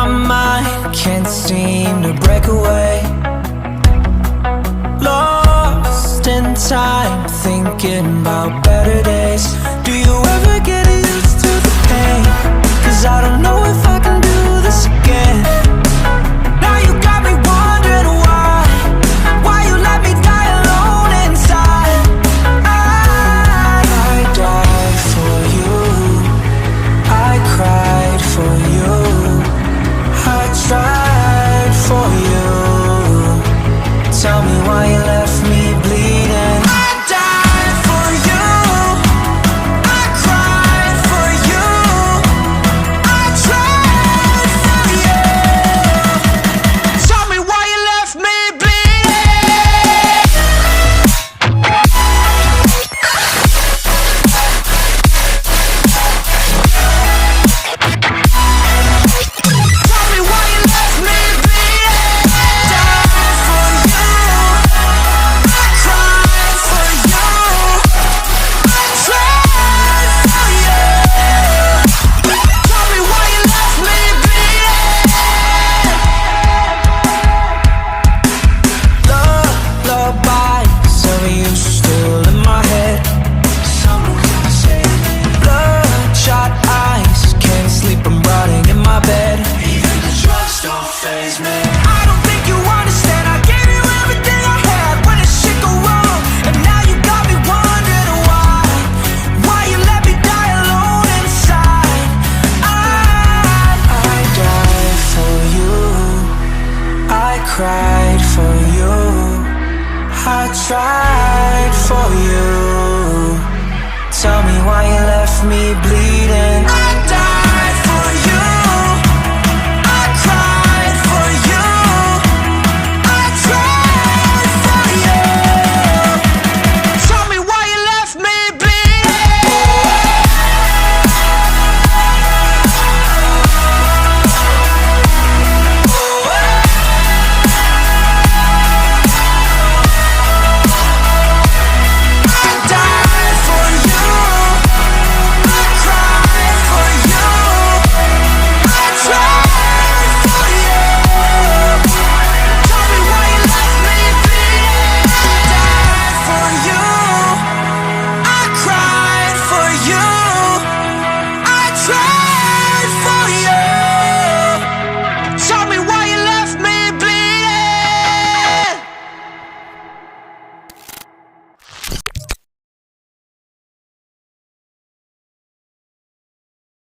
My mind can't seem to break away. Lost in time, thinking about better days. Do you ever get used to the pain? 'Cause I don't know if I can do this again. Now you got me wondering why you let me die alone inside. I died for you, I cried for you, I tried for you. Tell me why you left me bleeding. I died for you, I cried for you, I tried for you. Tell me why you left me bleeding. Tell me why you left me bleeding. Died for you, I cried for you, I tried for you. Tell me why you left me bleeding. Lullabies of you still in my head. Bloodshot eyes, can't sleep, I'm rotting in my bed. Even the drugs don't faze me. I don't think you understand, I gave you everything I had when this shit go wrong. And now you got me wondering why you let me die alone inside. I died for you, I cried for you, I tried for you. Tell me why you left me bleeding.